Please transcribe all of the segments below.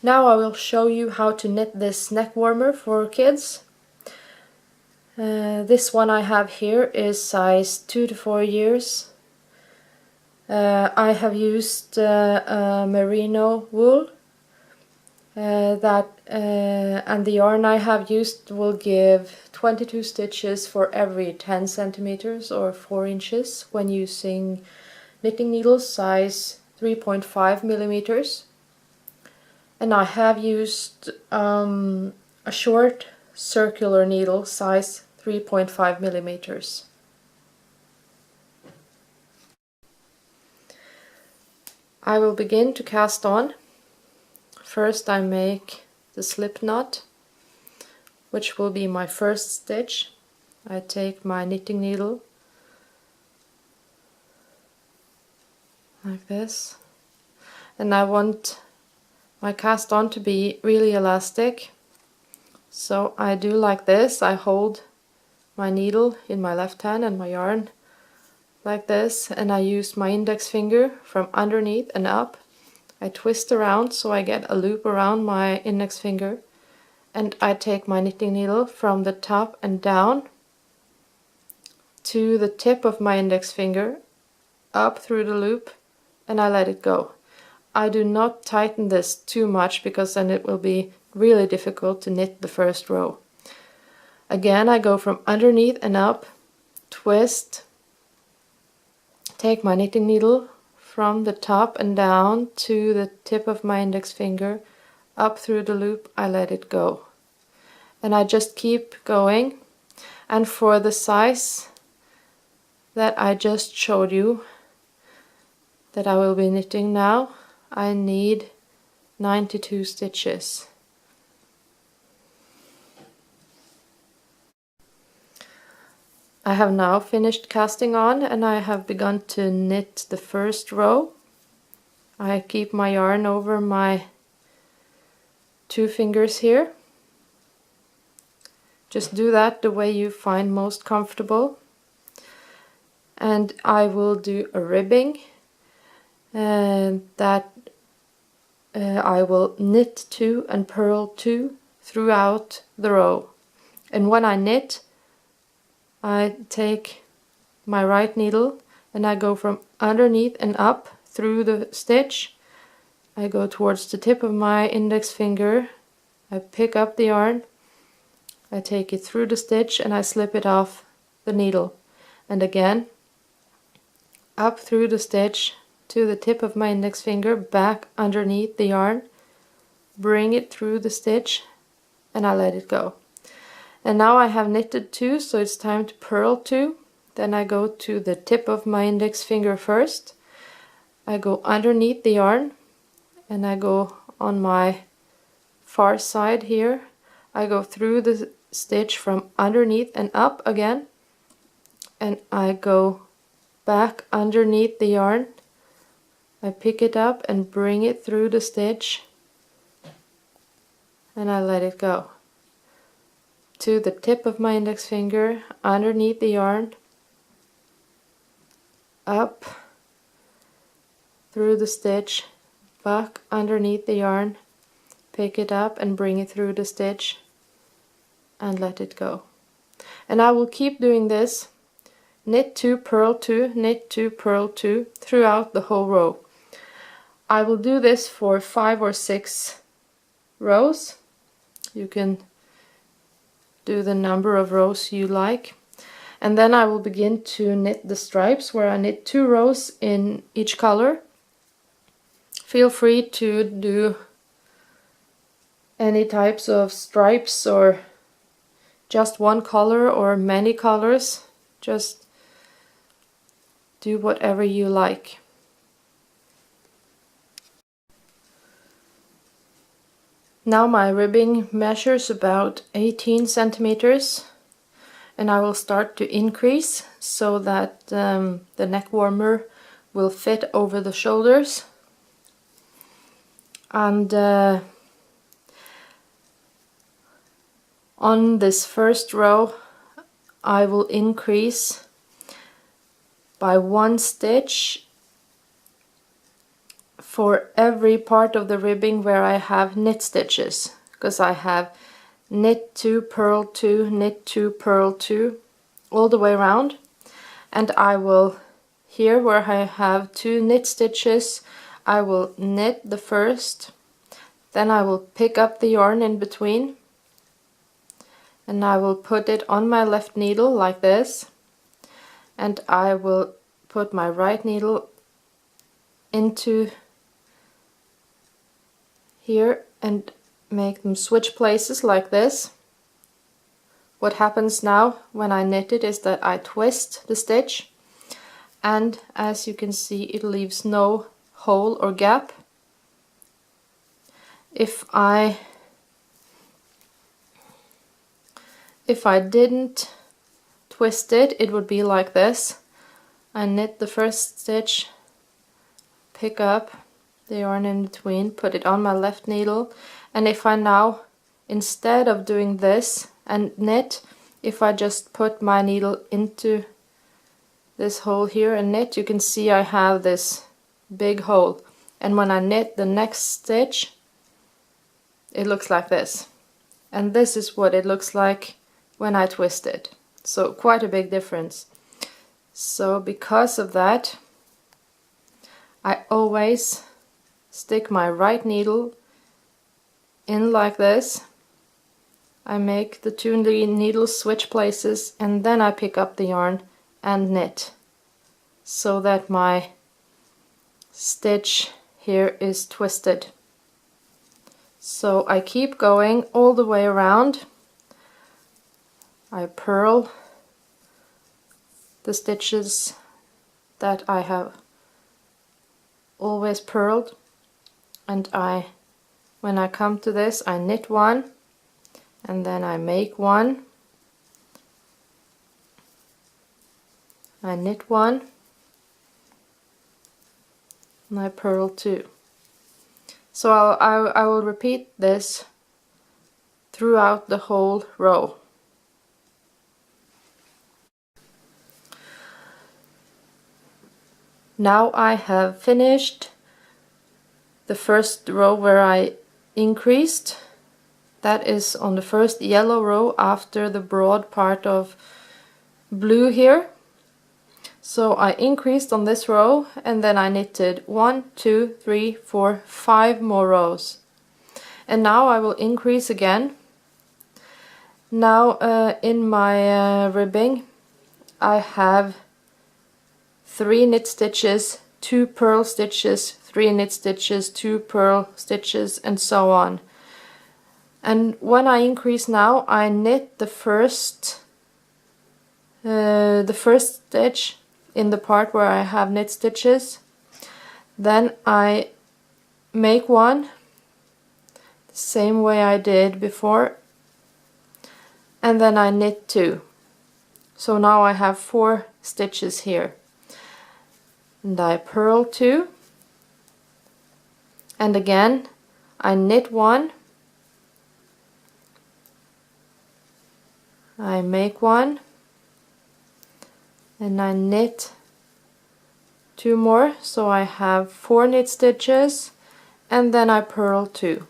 Now I will show you how to knit this neck warmer for kids. This one I have here is size 2 to 4 years. I have used merino wool and the yarn I have used will give 22 stitches for every 10 centimeters or 4 inches when using knitting needles size 3.5 millimeters. And I have used a short circular needle size 3.5 millimeters. I will begin to cast on. First I make the slip knot, which will be my first stitch. I take my knitting needle like this, and I want my cast on to be really elastic, so I do like this. I hold my needle in my left hand and my yarn like this, and I use my index finger from underneath and up. I twist around so I get a loop around my index finger, and I take my knitting needle from the top and down to the tip of my index finger, up through the loop, and I let it go. I do not tighten this too much because then it will be really difficult to knit the first row. Again, I go from underneath and up, twist, take my knitting needle from the top and down to the tip of my index finger, up through the loop, I let it go. And I just keep going. And for the size that I just showed you, that I will be knitting now, I need 92 stitches. I have now finished casting on, and I have begun to knit the first row. I keep my yarn over my 2 fingers here. Just do that the way you find most comfortable. And I will do a ribbing, and that I will knit 2 and purl 2 throughout the row. And when I knit, I take my right needle and I go from underneath and up through the stitch. I go towards the tip of my index finger, I pick up the yarn, I take it through the stitch and I slip it off the needle. And again, up through the stitch to the tip of my index finger, back underneath the yarn, bring it through the stitch, and I let it go. And now I have knitted 2, so it's time to purl 2. Then I go to the tip of my index finger first. I go underneath the yarn, and I go on my far side here. I go through the stitch from underneath and up again, and I go back underneath the yarn. I pick it up and bring it through the stitch, and I let it go. To the tip of my index finger, underneath the yarn, up through the stitch, back underneath the yarn, pick it up and bring it through the stitch, and let it go. And I will keep doing this, knit 2, purl 2, knit 2, purl 2, throughout the whole row. I will do this for 5 or 6 rows. You can do the number of rows you like. And then I will begin to knit the stripes, where I knit 2 rows in each color. Feel free to do any types of stripes or just one color or many colors. Just do whatever you like. Now my ribbing measures about 18 centimeters, and I will start to increase so that the neck warmer will fit over the shoulders. And on this first row I will increase by 1 stitch for every part of the ribbing where I have knit stitches, because I have knit 2, purl 2, knit 2, purl 2 all the way around. And I will, here where I have 2 knit stitches, I will knit the first, then I will pick up the yarn in between and I will put it on my left needle like this, and I will put my right needle into here and make them switch places like this. What happens now when I knit it is that I twist the stitch, and as you can see it leaves no hole or gap. If I didn't twist it, it would be like this. I knit the first stitch, pick up the yarn in between, put it on my left needle, and if I now, instead of doing this and knit, if I just put my needle into this hole here and knit, you can see I have this big hole, and when I knit the next stitch it looks like this, and this is what it looks like when I twist it. So quite a big difference. So because of that, I always stick my right needle in like this. I make the 2 needles switch places, and then I pick up the yarn and knit, so that my stitch here is twisted. So I keep going all the way around. I purl the stitches that I have always purled, and when I come to this, I knit 1, and then I make 1, I knit 1, and I purl 2. So I will repeat this throughout the whole row. Now I have finished the first row where I increased. That is on the first yellow row after the broad part of blue here. So I increased on this row, and then I knitted 1, 2, 3, 4, 5 more rows. And now I will increase again. Now in my ribbing I have 3 knit stitches, 2 purl stitches, 3 knit stitches, 2 purl stitches, and so on. And when I increase now, I knit the first stitch in the part where I have knit stitches, then I make 1 the same way I did before, and then I knit 2. So now I have 4 stitches here, and I purl 2, and again I knit 1, I make 1, and I knit 2 more, so I have 4 knit stitches, and then I purl 2.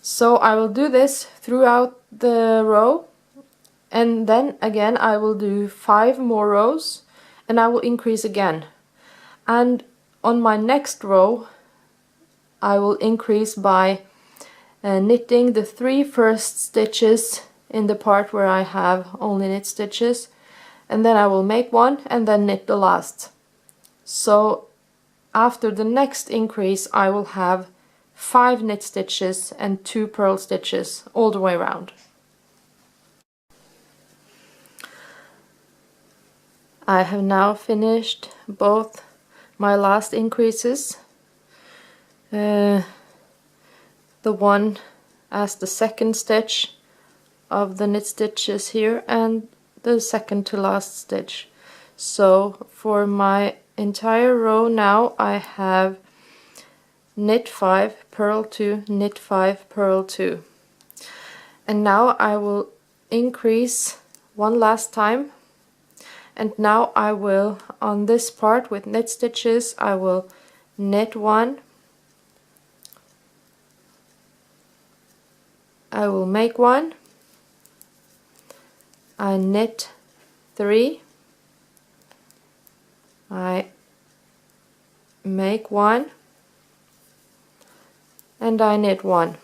So I will do this throughout the row, and then again I will do 5 more rows, and I will increase again. And on my next row I will increase by knitting the 3 first stitches in the part where I have only knit stitches, and then I will make 1 and then knit the last. So after the next increase I will have 5 knit stitches and 2 purl stitches all the way around. I have now finished both my last increases, the one as the second stitch of the knit stitches here and the second to last stitch. So for my entire row now I have knit 5, purl 2, knit 5, purl 2. And now I will increase one last time, and now I will, on this part with knit stitches, I will knit 1, I will make 1, I knit 3, I make 1, and I knit 1.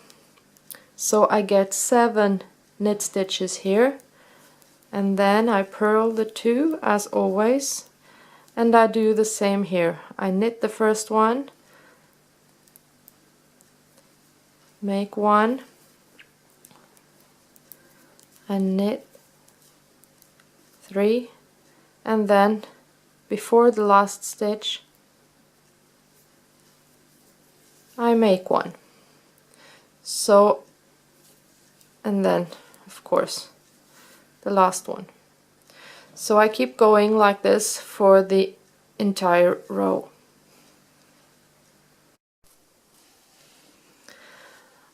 So I get 7 knit stitches here, and then I purl the 2 as always, and I do the same here. I knit the first one, make 1, and knit 3, and then before the last stitch I make 1. So, and then of course the last one. So I keep going like this for the entire row.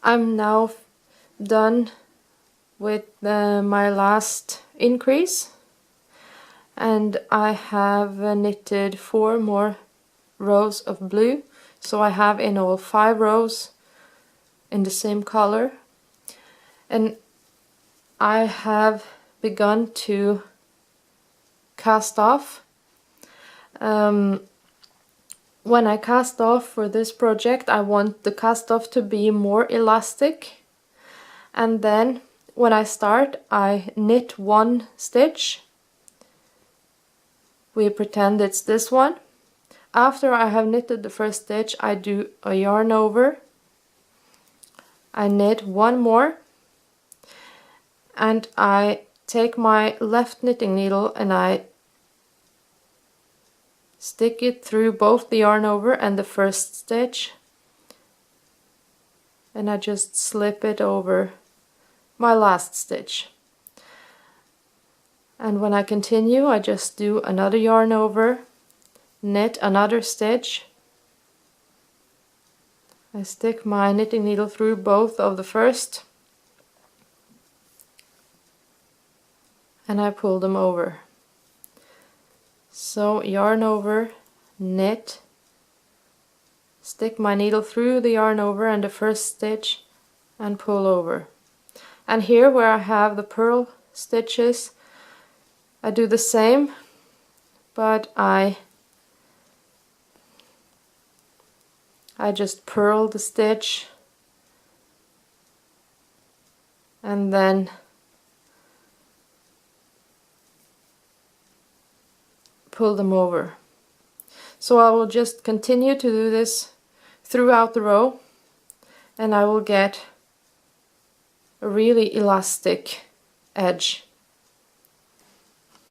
I'm now done with my last increase, and I have knitted 4 more rows of blue, so I have in all 5 rows in the same color, and I have begun to cast off. When I cast off for this project, I want the cast off to be more elastic, and then when I start I knit 1 stitch. We pretend it's this one. After I have knitted the first stitch I do a yarn over, I knit 1 more, and I take my left knitting needle and I stick it through both the yarn over and the first stitch, and I just slip it over my last stitch. And when I continue I just do another yarn over, knit another stitch, I stick my knitting needle through both of the first, and I pull them over. So yarn over, knit, stick my needle through the yarn over and the first stitch, and pull over. And here where I have the purl stitches I do the same, but I just purl the stitch and then pull them over. So I will just continue to do this throughout the row, and I will get a really elastic edge.